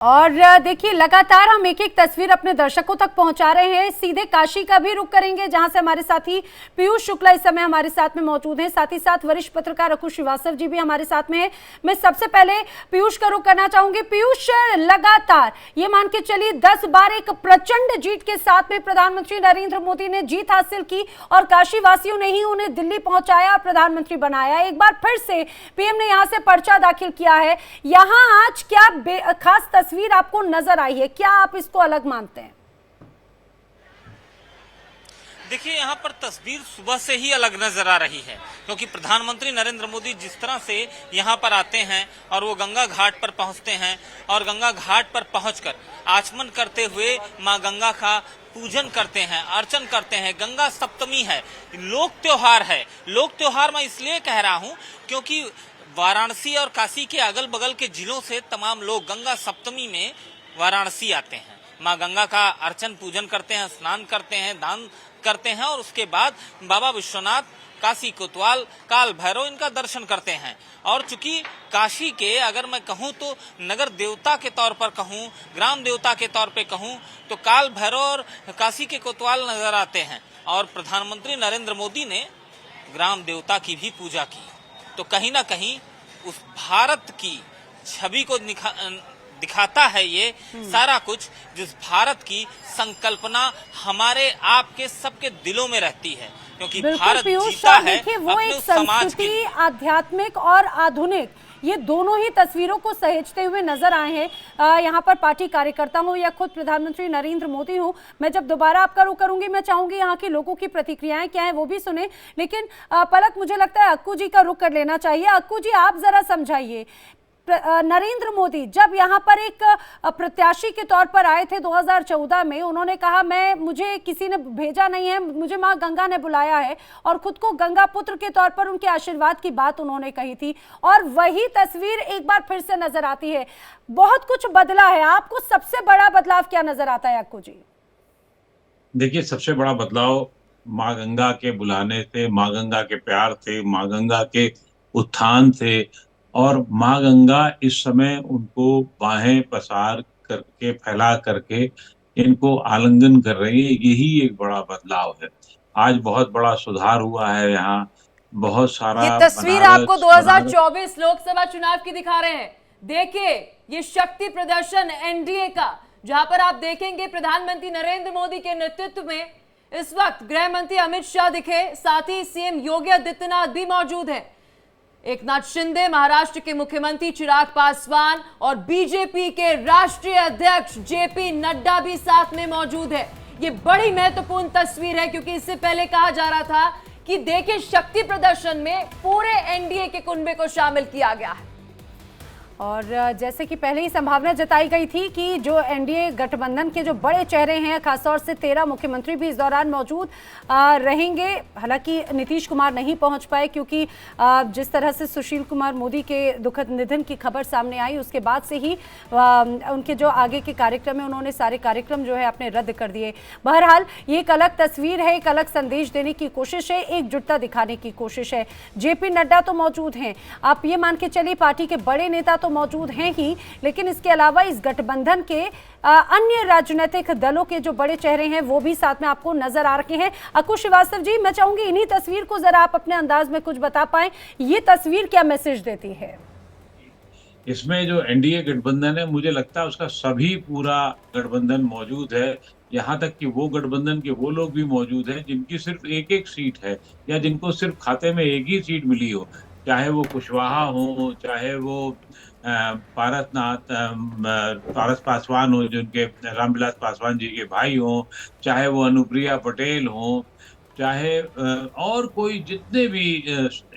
और देखिए लगातार हम एक एक तस्वीर अपने दर्शकों तक पहुंचा रहे हैं। सीधे काशी का भी रुख करेंगे जहां से हमारे साथी पीयूष शुक्ला इस समय हमारे साथ में मौजूद हैं। साथ ही साथ वरिष्ठ पत्रकार अकुश श्रीवास्तव जी भी हमारे साथ में हैं। मैं सबसे पहले पीयूष का रुख करना चाहूंगी। पीयूष, लगातार ये मान के चलिए 10 बार एक प्रचंड जीत के साथ में प्रधानमंत्री नरेंद्र मोदी ने जीत हासिल की और काशी वासियों ने ही उन्हें दिल्ली पहुंचाया, प्रधानमंत्री बनाया। एक बार फिर से पीएम ने यहां से पर्चा दाखिल किया है। यहां आज क्या खास तस्वीर आपको नजर आई है, क्या आप इसको अलग मानते हैं? देखिए, यहाँ पर तस्वीर सुबह से ही अलग नजर आ रही है, क्योंकि प्रधानमंत्री नरेंद्र मोदी जिस तरह से यहाँ पर आते हैं और वो गंगा घाट पर पहुँचते हैं और गंगा घाट पर पहुंचकर आचमन करते हुए माँ गंगा का पूजन करते हैं, अर्चन करते हैं। गंगा सप्तमी है, लोक त्योहार है। लोक त्योहार मैं इसलिए कह रहा हूँ क्योंकि वाराणसी और काशी के अगल बगल के जिलों से तमाम लोग गंगा सप्तमी में वाराणसी आते हैं, माँ गंगा का अर्चन पूजन करते हैं, स्नान करते हैं, दान करते हैं और उसके बाद बाबा विश्वनाथ, काशी कोतवाल, काल भैरव इनका दर्शन करते हैं। और चूंकि काशी के अगर मैं कहूं तो नगर देवता के तौर पर कहूं, ग्राम देवता के तौर पे कहूं तो काल भैरव और काशी के कोतवाल नजर आते हैं। और प्रधानमंत्री नरेंद्र मोदी ने ग्राम देवता की भी पूजा की, तो कहीं ना कहीं उस भारत की छवि को दिखाता है ये सारा कुछ, जिस भारत की संकल्पना हमारे आपके सबके दिलों में रहती है, क्योंकि भारत जीता है वो अपने एक समाज की। संस्कृति, आध्यात्मिक और आधुनिक, ये दोनों ही तस्वीरों को सहेजते हुए नजर आए हैं। यहाँ पर पार्टी कार्यकर्ता हो या खुद प्रधानमंत्री नरेंद्र मोदी हो। मैं जब दोबारा आपका रुख करूंगी, मैं चाहूंगी यहाँ के लोगों की प्रतिक्रियाएं क्या है वो भी सुने, लेकिन पलक मुझे लगता है अक्कू जी का रुख कर लेना चाहिए। अक्कू जी, आप जरा समझाइए, नरेंद्र मोदी जब यहाँ पर एक प्रत्याशी के तौर पर आए थे 2014 में, उन्होंने कहा मुझे किसी ने भेजा नहीं है, मुझे मां गंगा ने बुलाया है, और खुद को गंगा पुत्र के तौर पर उनके आशीर्वाद की बात उन्होंने कही थी। और वही तस्वीर एक बार फिर से नजर आती है। बहुत कुछ बदला है। आपको सबसे बड़ा बदलाव क्या नजर आता है अक्कू जी? देखिए, सबसे बड़ा बदलाव माँ गंगा के बुलाने से, माँ गंगा के प्यार से, माँ गंगा के उत्थान से, और माँ गंगा इस समय उनको बाहें पसार करके, फैला करके इनको आलिंगन कर रही है। यही एक बड़ा बदलाव है। आज बहुत बड़ा सुधार हुआ है यहाँ। बहुत सारा ये तस्वीर आपको 2024 लोकसभा चुनाव की दिखा रहे हैं। देखिए, ये शक्ति प्रदर्शन एनडीए का, जहां पर आप देखेंगे प्रधानमंत्री नरेंद्र मोदी के नेतृत्व में इस वक्त गृह मंत्री अमित शाह दिखे, साथ ही सीएम योगी आदित्यनाथ भी मौजूद हैं, एकनाथ शिंदे, महाराष्ट्र के मुख्यमंत्री चिराग पासवान और बीजेपी के राष्ट्रीय अध्यक्ष जेपी नड्डा भी साथ में मौजूद है। ये बड़ी महत्वपूर्ण तस्वीर है, क्योंकि इससे पहले कहा जा रहा था कि देखिए शक्ति प्रदर्शन में पूरे एनडीए के कुनबे को शामिल किया गया है। और जैसे कि पहले ही संभावना जताई गई थी कि जो एनडीए गठबंधन के जो बड़े चेहरे हैं, खासतौर से 13 मुख्यमंत्री भी इस दौरान मौजूद रहेंगे। हालांकि नीतीश कुमार नहीं पहुंच पाए, क्योंकि जिस तरह से सुशील कुमार मोदी के दुखद निधन की खबर सामने आई, उसके बाद से ही उनके जो आगे के कार्यक्रम है, उन्होंने सारे कार्यक्रम जो है अपने रद्द कर दिए। बहरहाल ये एक अलग तस्वीर है, एक अलग संदेश देने की कोशिश है, एकजुटता दिखाने की कोशिश है। जेपी नड्डा तो मौजूद हैं, आप ये मान के चलिए पार्टी के बड़े नेता तो मौजूद हैं ही, लेकिन इसके अलावा इस गठबंधन के अन्य राजनीतिक दलों के जो बड़े चेहरे हैं वो भी साथ में आपको नजर आ रहे हैं। अकुश श्रीवास्तव जी, मैं चाहूंगी इन्हीं तस्वीर को जरा आप अपने अंदाज में कुछ बता पाएं, ये तस्वीर क्या मैसेज देती है? इसमें जो एनडीए गठबंधन है, मुझे लगता है उसका सभी पूरा गठबंधन मौजूद है। यहाँ तक कि वो गठबंधन के वो लोग भी मौजूद हैं जिनकी सिर्फ एक एक सीट है, या जिनको सिर्फ खाते में एक ही सीट मिली हो, चाहे वो कुशवाहा हो, चाहे वो पारस पासवान हो, जिनके रामविलास पासवान जी के भाई हो, चाहे वो अनुप्रिया पटेल हो, चाहे और कोई जितने भी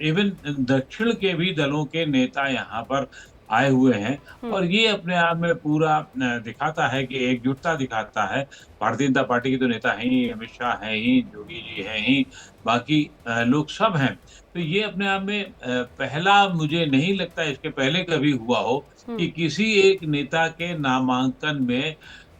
इवन दक्षिण के भी दलों के नेता यहाँ पर आए हुए हैं। और ये अपने आप में पूरा दिखाता है कि एकजुटता दिखाता है। भारतीय जनता पार्टी के तो नेता हैं ही, अमित शाह हैं ही, योगी जी हैं ही, बाकी लोग सब हैं। तो ये अपने आप में पहला, मुझे नहीं लगता इसके पहले कभी हुआ हो कि किसी एक नेता के नामांकन में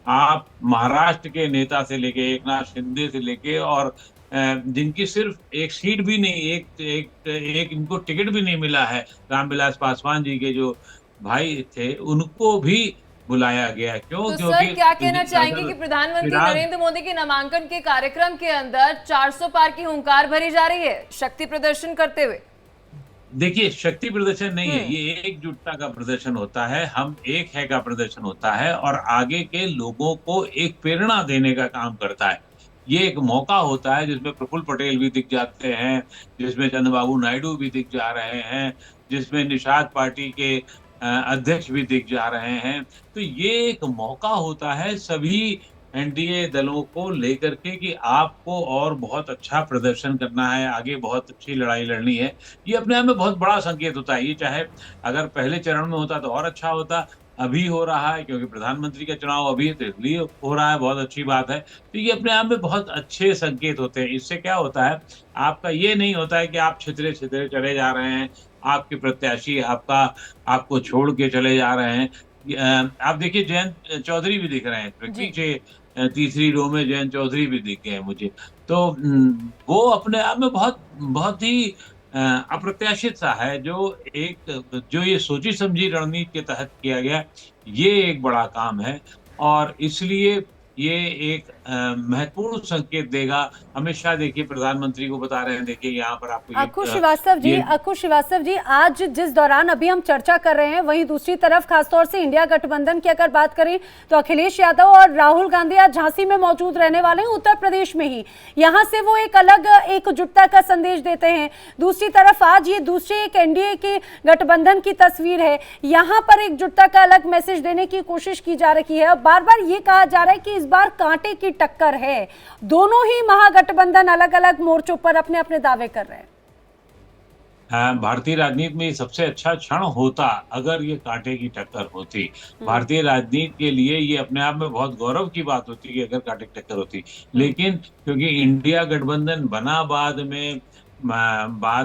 आप महाराष्ट्र के नेता से लेके, एकनाथ शिंदे से लेके, और जिनकी सिर्फ एक सीट भी नहीं, एक इनको टिकट भी नहीं मिला है, रामविलास पासवान जी के जो भाई थे, उनको भी बुलाया गया। क्यों? तो क्योंकि सर क्या कहना चाहेंगे अगर कि प्रधानमंत्री फिलहाल- नरेंद्र मोदी के नामांकन के कार्यक्रम के अंदर 400 पार की हुंकार भरी जा रही है शक्ति प्रदर्शन करते हुए? देखिए, शक्ति प्रदर्शन नहीं है, ये एकजुटता का प्रदर्शन होता है, हम एक है का प्रदर्शन होता है और आगे के लोगों को एक प्रेरणा देने का काम करता है। ये एक मौका होता है जिसमें प्रफुल्ल पटेल भी दिख जाते हैं, जिसमें चंद्रबाबू नायडू भी दिख जा रहे हैं, जिसमें निषाद पार्टी के अध्यक्ष भी दिख जा रहे हैं। तो ये एक मौका होता है सभी एनडीए दलों को लेकर के कि आपको और बहुत अच्छा प्रदर्शन करना है, आगे बहुत अच्छी लड़ाई लड़नी है। ये अपने आप में बहुत बड़ा संकेत होता है। ये चाहे अगर पहले चरण में होता तो और अच्छा होता, अभी हो रहा है क्योंकि प्रधानमंत्री का चुनाव अभी है तो इसलिए हो रहा है, बहुत अच्छी बात है। तो ये अपने आप में बहुत अच्छे संकेत होते हैं। इससे क्या होता है, आपका ये नहीं होता है कि आप छितरे-छितरे चले जा रहे हैं, आपके प्रत्याशी आपको छोड़ के चले जा रहे हैं। आप देखिए जयंत चौधरी भी दिख रहे हैं, पीछे तीसरी रो में जयंत चौधरी भी दिख गए मुझे। तो वो अपने आप में बहुत ही अप्रत्याशित सा है, जो ये सोची समझी रणनीति के तहत किया गया, ये एक बड़ा काम है और इसलिए ये एक महत्वपूर्ण संकेत देगा। अमित शाह देखिए प्रधानमंत्री को बता रहे हैं, देखिए यहाँ पर आपको अक्कू श्रीवास्तव जी, आज जिस दौरान अभी हम चर्चा कर रहे हैं, वहीं दूसरी तरफ खासतौर से इंडिया गठबंधन की अगर बात करें तो अखिलेश यादव और राहुल गांधी आज झांसी में मौजूद रहने वाले हैं, उत्तर प्रदेश में ही। यहां से वो एक अलग एकजुटता का संदेश देते हैं। दूसरी तरफ आज ये दूसरे एक एनडीए के गठबंधन की तस्वीर है, यहाँ पर एकजुटता का अलग मैसेज देने की कोशिश की जा रही है। बार बार ये कहा जा रहा है कि इस बार कांटे की टक्कर है, दोनों ही महागठबंधन अलग अलग मोर्चों पर अपने अपने दावे कर रहे हैं। भारतीय राजनीति में सबसे अच्छा क्षण होता अगर ये कांटे की टक्कर होती। भारतीय राजनीति के लिए ये अपने आप में बहुत गौरव की बात होती कि अगर कांटे की टक्कर होती। लेकिन क्योंकि इंडिया गठबंधन बना बाद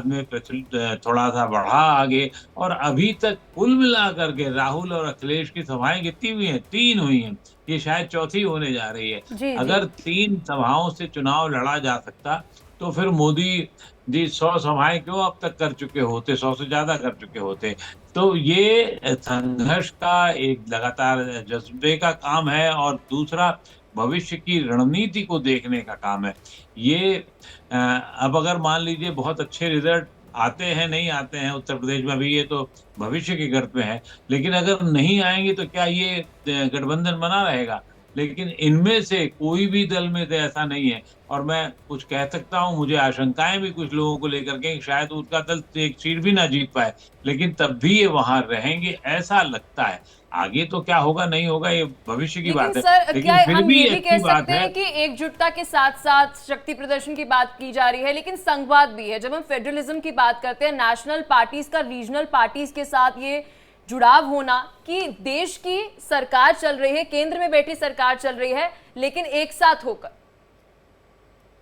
में प्रचलित थोड़ा सा बढ़ा आगे, और अभी तक कुल मिलाकर के राहुल और अखिलेश की सभाएं कितनी हुई हैं? 3 हुई हैं, ये शायद चौथी होने जा रही है। अगर 3 सभाओं से चुनाव लड़ा जा सकता तो फिर मोदी जी 100 सभाएं क्यों अब तक कर चुके होते, 100 से ज्यादा कर चुके होते। तो ये संघर्ष का एक लगातार जज्बे का काम है और दूसरा भविष्य की रणनीति को देखने का काम है। ये अब अगर मान लीजिए बहुत अच्छे रिजल्ट आते हैं, नहीं आते हैं उत्तर प्रदेश में, अभी ये तो भविष्य के गर्त में है, लेकिन अगर नहीं आएंगे तो क्या ये गठबंधन बना रहेगा? लेकिन इनमें से कोई भी दल में तो ऐसा नहीं है। और मैं कुछ कह सकता हूँ, मुझे आशंकाएं भी कुछ लोगों को लेकर के शायद उसका दल एक सीट भी ना जीत पाए, लेकिन तब भी ये वहां रहेंगे ऐसा लगता है। आगे तो क्या होगा नहीं होगा ये भविष्य की बात है। सर, लेकिन क्या फिर हम भी ये भी कह अच्छी बात सकते हैं कि एकजुटता के साथ साथ शक्ति प्रदर्शन की बात की जा रही है, लेकिन संघवाद भी है। जब हम फेडरलिज्म की बात करते हैं, नेशनल पार्टीज का रीजनल पार्टीज के साथ ये जुड़ाव होना कि देश की सरकार चल रही है, केंद्र में बैठी सरकार चल रही है, लेकिन एक साथ होकर।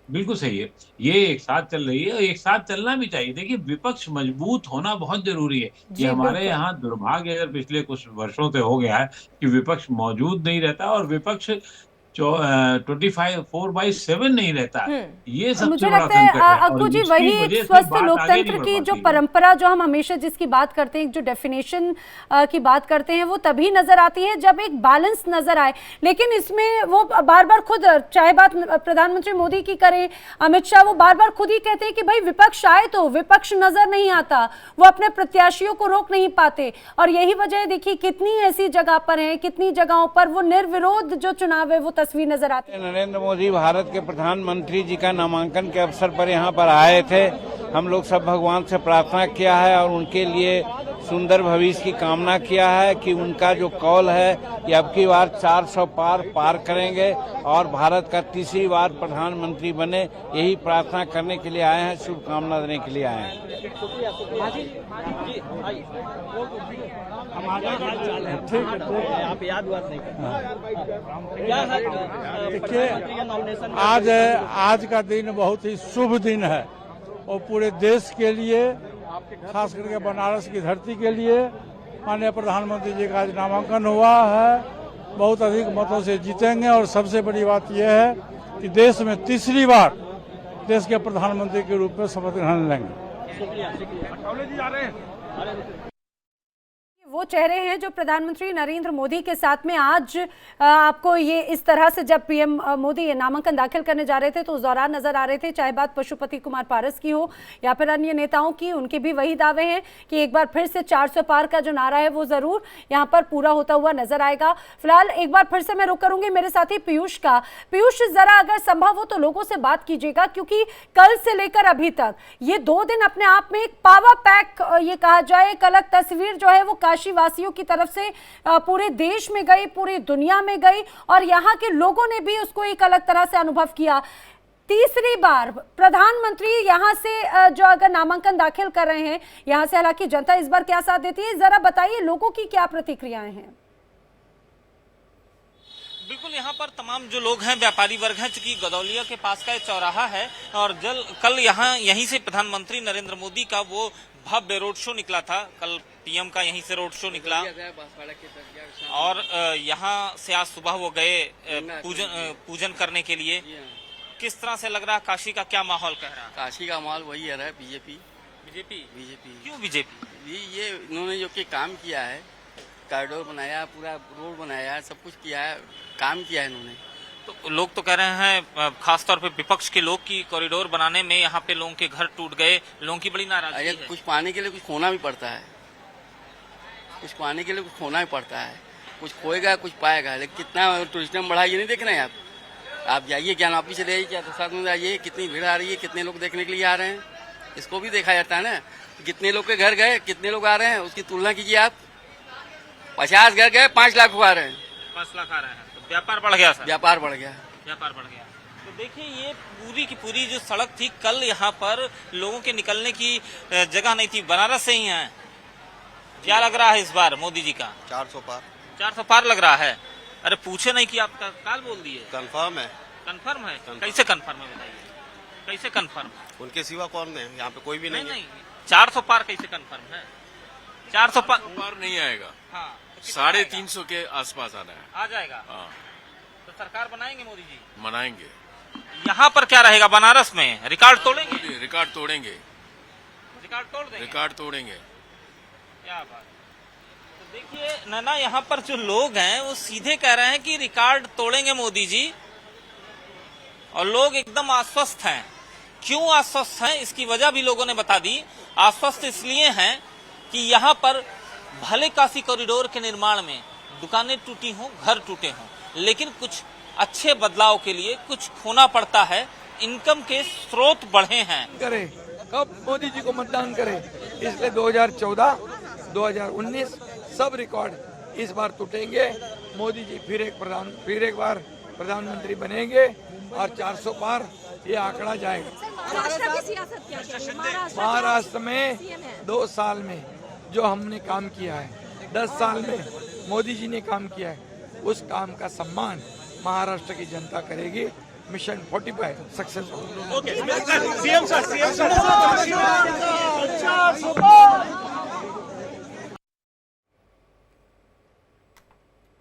बिल्कुल सही है, ये एक साथ चल रही है और एक साथ चलना भी चाहिए। देखिए विपक्ष मजबूत होना बहुत जरूरी है। ये हमारे यहाँ दुर्भाग्य अगर पिछले कुछ वर्षों से हो गया है कि विपक्ष मौजूद नहीं रहता और विपक्ष 24/7 नहीं रहता। ये सबसे मुझे बड़ा लगता है संकट है। अक्कू जी, वही एक स्वस्थ लोकतंत्र की जो परंपरा जो हम हमेशा जिसकी बात करते हैं, जो डेफिनेशन की बात करते हैं, वो तभी नजर आती है जब एक बैलेंस नजर आए। लेकिन इसमें वो बार बार खुद, चाहे बात प्रधानमंत्री मोदी की करें, अमित शाह, वो बार बार खुद ही कहते हैं कि भाई विपक्ष आए तो विपक्ष नजर नहीं आता, वो अपने प्रत्याशियों को रोक नहीं पाते। और यही वजह देखिए कितनी ऐसी जगह पर है, कितनी जगहों पर वो निर्विरोध जो चुनाव है वो तस्वीर नजर आती है। नरेंद्र मोदी भारत के प्रधानमंत्री जी का नामांकन के अवसर पर यहाँ पर आए थे। हम लोग सब भगवान से प्रार्थना किया है और उनके लिए सुंदर भविष्य की कामना किया है कि उनका जो कॉल है कि अब की बार 400 पार करेंगे और भारत का तीसरी बार प्रधानमंत्री बने, यही प्रार्थना करने के लिए आए हैं, शुभकामना देने के लिए आए हैं। देखिए आज का दिन बहुत ही शुभ दिन है और पूरे देश के लिए, खास करके बनारस की धरती के लिए माननीय प्रधानमंत्री जी का आज नामांकन हुआ है। बहुत अधिक मतों से जीतेंगे और सबसे बड़ी बात यह है कि देश में तीसरी बार देश के प्रधानमंत्री के रूप में शपथ ग्रहण लेंगे। वो चेहरे हैं जो प्रधानमंत्री नरेंद्र मोदी के साथ में आज आपको ये इस तरह से जब पीएम मोदी नामांकन दाखिल करने जा रहे थे तो उस दौरान नजर आ रहे थे, चाहे बात पशुपति कुमार पारस की हो या फिर अन्य नेताओं की, उनके भी वही दावे हैं कि एक बार फिर से 400 पार का जो नारा है वो जरूर यहाँ पर पूरा होता हुआ नजर आएगा। फिलहाल एक बार फिर से मैं रुक करूंगी मेरे साथी पीयूष का। पीयूष, जरा अगर संभव हो तो लोगों से बात कीजिएगा, क्योंकि कल से लेकर अभी तक ये 2 दिन अपने आप में एक पावर पैक ये कहा जाए, एक अलग तस्वीर जो है वो काशी वासियों की तरफ से पूरे देश में गई, पूरी दुनिया में गई और यहाँ के लोगों ने भी उसको एक अलग तरह से अनुभव किया। तीसरी बार प्रधानमंत्री यहाँ से जो अगर नामांकन दाखिल कर रहे हैं, यहाँ से हालांकि जनता इस बार क्या साथ देती है, जरा बताइए लोगों की क्या प्रतिक्रियाएं हैं। बिल्कुल, यहाँ पर तमाम जो लोग हैं व्यापारी वर्ग हैं, चूंकि गदौलिया के पास का एक चौराहा है और कल यहीं से प्रधानमंत्री नरेंद्र मोदी का वो भव्य रोड शो निकला था। कल पीएम का यहीं से रोड शो निकला और यहाँ से आज सुबह वो गए पूजन करने के लिए। किस तरह से लग रहा है, काशी का क्या माहौल कह रहा है? काशी का माहौल वही है, बीजेपी। क्यों बीजेपी? ये इन्होंने जो कि काम किया है, कॉरिडोर बनाया, पूरा रोड बनाया, सब कुछ किया है, काम किया है इन्होंने। तो लोग तो कह रहे हैं, खासतौर पे विपक्ष के लोग, की कॉरिडोर बनाने में यहाँ पे लोगों के घर टूट गए, लोगों की बड़ी नाराजगी है। कुछ पाने के लिए कुछ खोना भी पड़ता है, कुछ पाने के लिए कुछ खोना भी पड़ता है, कुछ खोएगा कुछ पाएगा। लेकिन कितना टूरिज्म बढ़ा ये नहीं देख रहे हैं आप जाइए ज्ञानवापी से जाइए, क्या प्रसाद में जाइए, कितनी भीड़ आ रही है, कितने लोग देखने के लिए आ रहे हैं, इसको भी देखा जाता है ना। कितने लोग के घर गए, कितने लोग आ रहे हैं, उसकी तुलना कीजिए आप। 50 घर गए, 5 लाख आ रहे हैं, 5 लाख आ रहे हैं, तो व्यापार बढ़ गया। व्यापार बढ़ गया। तो देखिए, ये पूरी की पूरी जो सड़क थी कल यहाँ पर लोगों के निकलने की जगह नहीं थी। बनारस से ही हैं, क्या लग रहा है इस बार मोदी जी का? 400 पार लग रहा है। अरे पूछे नहीं कि आपका काल बोल दिए। कंफर्म है। कंफर्म है? कैसे कंफर्म है बताइए, कैसे कंफर्म? उनके सिवा कौन है यहाँ पे? कोई भी नहीं। 400 पार कैसे कंफर्म है? 400 पार नहीं आएगा। हाँ, 350 के आसपास आना है। आ जाएगा। हाँ। तो सरकार बनाएंगे मोदी जी? मनाएंगे। यहाँ पर क्या रहेगा? बनारस में रिकॉर्ड तोड़ेंगे। रिकॉर्ड तोड़ेंगे। रिकॉर्ड तोड़ देंगे। रिकॉर्ड तोड़ेंगे। क्या बात। तो देखिए नैना, यहाँ पर जो लोग हैं वो सीधे कह रहे हैं कि रिकॉर्ड तोड़ेंगे मोदी जी, और लोग एकदम आश्वस्त हैं। क्यों आश्वस्त हैं, इसकी वजह भी लोगों ने बता दी। आश्वस्त इसलिए हैं कि यहाँ पर भले काशी कॉरिडोर के निर्माण में दुकानें टूटी हों, घर टूटे हों, लेकिन कुछ अच्छे बदलाव के लिए कुछ खोना पड़ता है। इनकम के स्रोत बढ़े हैं। करे कब मोदी जी को मतदान करे, इसलिए 2014, 2019 सब रिकॉर्ड इस बार टूटेंगे। मोदी जी फिर एक बार प्रधानमंत्री बनेंगे और 400 पार ये आंकड़ा जाएगा। महाराष्ट्र में 2 साल में जो हमने काम किया है, 10 साल में मोदी जी ने काम किया है, उस काम का सम्मान महाराष्ट्र की जनता करेगी। Mission 45 successful.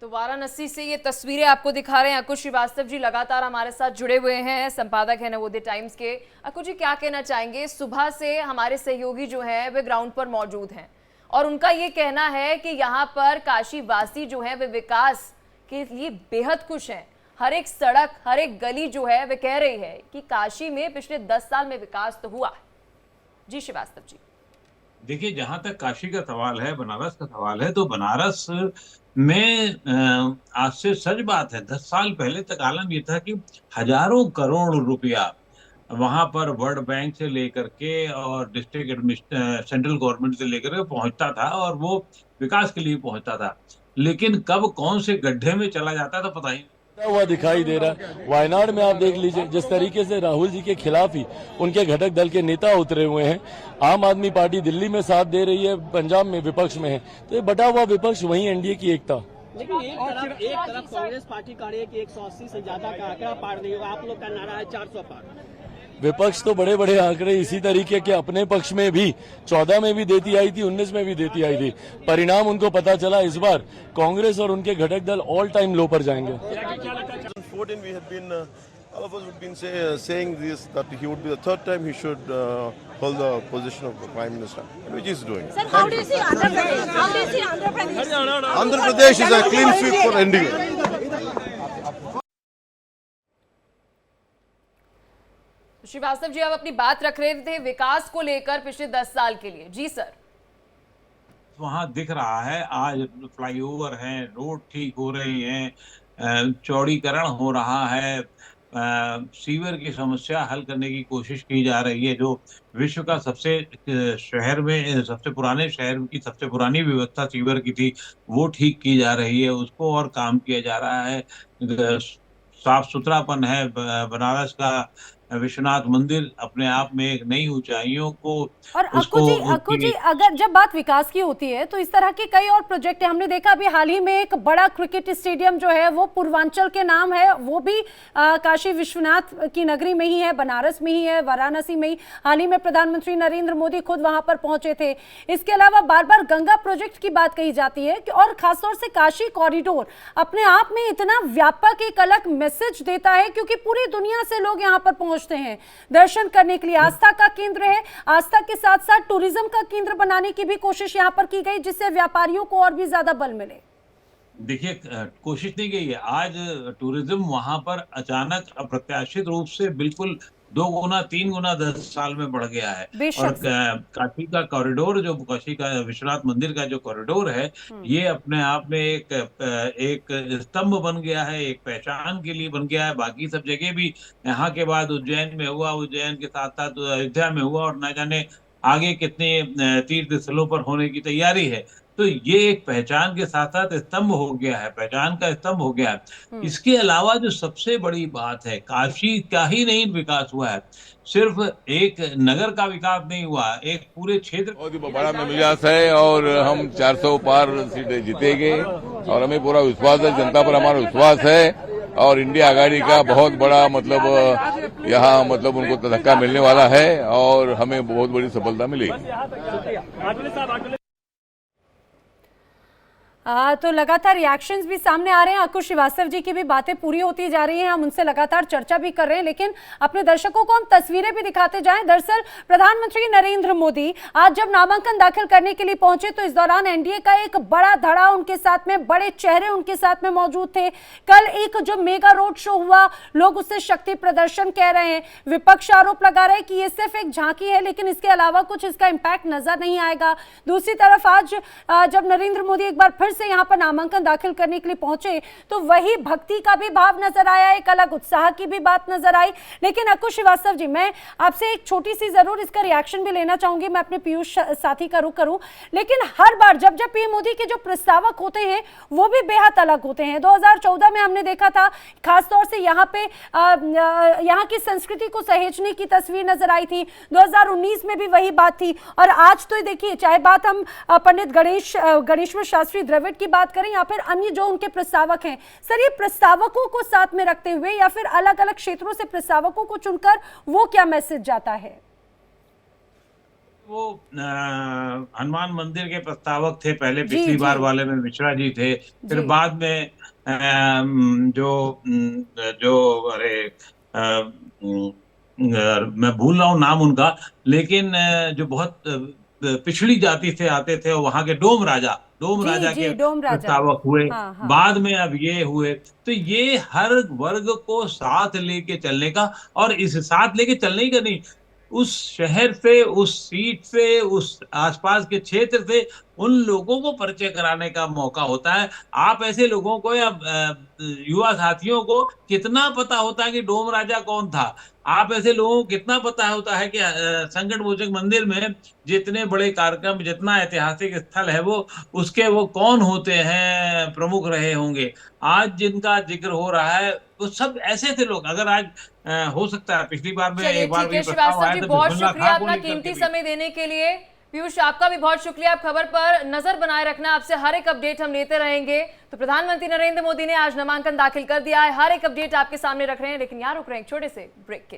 तो वाराणसी से ये तस्वीरें आपको दिखा रहे हैं अकुश श्रीवास्तव जी, लगातार हमारे साथ जुड़े हुए हैं, संपादक हैं नवोदय टाइम्स के। अकुश जी, क्या कहना चाहेंगे? सुबह से हमारे सहयोगी जो हैं वे ग्राउंड पर मौजूद हैं और उनका ये कहना है कि यहाँ पर काशी वासी जो है वे विकास के लिए बेहद खुश हैं। हर एक सड़क, हर एक गली जो है वे कह रही है कि काशी में पिछले 10 साल में विकास तो हुआ है। जी श्रीवास्तव जी। देखिए, जहां तक काशी का सवाल है, बनारस का सवाल है, तो बनारस में आज से सच बात है 10 साल पहले तक आलम ये था कि हजारों करोड़ रुपया वहां पर वर्ल्ड बैंक से लेकर के और डिस्ट्रिक्ट सेंट्रल गवर्नमेंट से लेकर के पहुंचता था और वो विकास के लिए पहुंचता था। लेकिन कब कौन से गड्ढे में चला जाता था पता ही हुआ दिखाई दे रहा है। वायनाड में आप देख लीजिए, जिस तरीके से राहुल जी के खिलाफ ही उनके घटक दल के नेता उतरे हुए हैं। आम आदमी पार्टी दिल्ली में साथ दे रही है, पंजाब में विपक्ष में है, तो ये बटा हुआ विपक्ष वही एनडीए की एकता। लेकिन एक तरफ कांग्रेस पार्टी का रही है कि 180 से ज्यादा का आंकड़ा पार नहीं होगा, आप लोग का नारा है 400 पार। विपक्ष तो बड़े बड़े आंकड़े इसी तरीके के अपने पक्ष में भी 14 में भी देती आई थी, 19 में भी देती आई थी। परिणाम उनको पता चला, इस बार कांग्रेस और उनके घटक दल ऑल टाइम लो पर जाएंगे। All of us would been saying this, that he would be the third time he should hold the position of the Prime Minister, which he is doing. Sir, how do you see Andhra Pradesh? How do you see Andhra Pradesh? Andhra Pradesh is a clean sweep for NDA. Srivastava ji, आप अपनी बात रख रहे थे विकास को लेकर पिछले 10 साल के लिए। जी सर। वहाँ दिख रहा है, आज फ्लाईओवर हैं, रोड ठीक हो रही हैं, चौड़ीकरण हो रहा है, सीवर की समस्या हल करने की कोशिश की जा रही है। जो विश्व का सबसे पुराने शहर की सबसे पुरानी व्यवस्था सीवर की थी, वो ठीक की जा रही है, उसको और काम किया जा रहा है। साफ सुथरापन है। बनारस का विश्वनाथ मंदिर अपने आप में एक नई ऊंचाइयों को और अक्कू जी अगर जब बात विकास की होती है तो इस तरह के कई और प्रोजेक्ट है। हमने देखा अभी हाल ही में एक बड़ा क्रिकेट स्टेडियम जो है वो पूर्वांचल के नाम है, वो भी काशी विश्वनाथ की नगरी में ही है, बनारस में ही है, वाराणसी में ही। हाल ही में प्रधानमंत्री नरेंद्र मोदी खुद वहां पर पहुंचे थे। इसके अलावा बार बार गंगा प्रोजेक्ट की बात कही जाती है और खासतौर से काशी कॉरिडोर अपने आप में इतना व्यापक एक अलग मैसेज देता है, क्योंकि पूरी दुनिया से लोग यहाँ पर पहुंचते हैं दर्शन करने के लिए। आस्था का केंद्र है, आस्था के साथ साथ टूरिज्म का केंद्र बनाने की भी कोशिश यहाँ पर की गई, जिससे व्यापारियों को और भी ज्यादा बल मिले। देखिए, कोशिश नहीं की है। आज टूरिज्म वहां पर अचानक अप्रत्याशित रूप से बिल्कुल 2 गुना 3 गुना 10 साल में बढ़ गया है। और काशी का कॉरिडोर, जो काशी का विश्वनाथ मंदिर का जो कॉरिडोर है, ये अपने आप में एक स्तंभ बन गया है, एक पहचान के लिए बन गया है। बाकी सब जगह भी यहाँ के बाद उज्जैन में हुआ, उज्जैन के साथ साथ अयोध्या में हुआ, और न जाने आगे कितने तीर्थ स्थलों पर होने की तैयारी है। तो ये एक पहचान के साथ साथ स्तंभ हो गया है, पहचान का स्तंभ हो गया है। इसके अलावा जो सबसे बड़ी बात है, काशी का ही नहीं विकास हुआ है, सिर्फ एक नगर का विकास नहीं हुआ, एक पूरे क्षेत्र बहुत ही बड़ा मिजाज है। और हम 400 पार सीटें जीतेंगे और हमें पूरा विश्वास है, जनता पर हमारा विश्वास है। और इंडिया आघाड़ी का बहुत बड़ा यहाँ उनको धक्का मिलने वाला है और हमें बहुत बड़ी सफलता मिलेगी। तो लगातार रिएक्शंस भी सामने आ रहे हैं। अक्कू श्रीवास्तव जी की भी बातें पूरी होती जा रही हैं, हम उनसे लगातार चर्चा भी कर रहे हैं, लेकिन अपने दर्शकों को हम तस्वीरें भी दिखाते जाएं। दरअसल प्रधानमंत्री नरेंद्र मोदी आज जब नामांकन दाखिल करने के लिए पहुंचे तो इस दौरान एनडीए का एक बड़ा धड़ा उनके साथ में, बड़े चेहरे उनके साथ में मौजूद थे। कल एक जो मेगा रोड शो हुआ, लोग उससे शक्ति प्रदर्शन कह रहे हैं। विपक्ष आरोप लगा रहे हैं कि ये सिर्फ एक झांकी है, लेकिन इसके अलावा कुछ इसका इंपैक्ट नजर नहीं आएगा। दूसरी तरफ आज जब नरेंद्र मोदी एक बार फिर से यहाँ पर नामांकन दाखिल करने के लिए पहुंचे तो वही भक्ति का भी भाव नजर आया, एक अलग उत्साह की भी बात नजर आई। लेकिन अक्कू श्रीवास्तव जी, मैं आपसे एक छोटी सी जरूर इसका रिएक्शन भी लेना चाहूंगी। मैं अपने पीयूष साथी का रुख करूं, लेकिन हर बार जब पीएम मोदी के जो प्रस्तावक होते हैं वो भी बेहद अलग होते हैं। 2014 में हमने देखा था, खासतौर से यहाँ पे यहाँ की संस्कृति को सहेजने की तस्वीर नजर आई थी। 2019 में भी वही बात थी। और आज तो देखिए, चाहे बात हम पंडित गणेश्वर शास्त्री द्रविड़ की बात करें या फिर अन्य जो उनके प्रस्तावक हैं, सर ये प्रस्तावकों को साथ में रखते हुए या फिर अलग अलग क्षेत्रों से प्रस्तावकों को चुनकर वो क्या मैसेज जाता है? वो हनुमान मंदिर के प्रस्तावक थे पहले, पिछली बार वाले में मिश्रा जी थे, फिर बाद में मैं भूल रहा हूँ नाम उनका, लेकिन जो बहुत पिछड़ी जाति से आते थे, वहां के डोम राजा के प्रस्तावक हुए। बाद में अब ये हुए। तो ये हर वर्ग को साथ लेके चलने का, और इस साथ लेके चलने का नहीं, उस शहर से, उस सीट से, उस आसपास के क्षेत्र से उन लोगों को परिचय कराने का मौका होता है। आप ऐसे लोगों को या युवा साथियों को कितना पता होता है कि डोम राजा कौन था? आप ऐसे लोगों को कितना पता होता है कि संकट मोचक मंदिर में जितने बड़े कार्यक्रम, जितना ऐतिहासिक स्थल है वो कौन होते हैं, प्रमुख रहे होंगे? आज जिनका जिक्र हो रहा है वो सब ऐसे थे लोग। अगर आज हो सकता है पिछली बार में एक बार भी प्रस्ताव आया था, बहुत शुक्रिया अपना कीमती समय देने के लिए। पीयूष, आपका भी बहुत शुक्रिया। आप खबर पर नजर बनाए रखना, आपसे हर एक अपडेट हम लेते रहेंगे। तो प्रधानमंत्री नरेंद्र मोदी ने आज नामांकन दाखिल कर दिया है, हर एक अपडेट आपके सामने रख रहे हैं। लेकिन यहाँ रुक रहे हैं एक छोटे से ब्रेक के।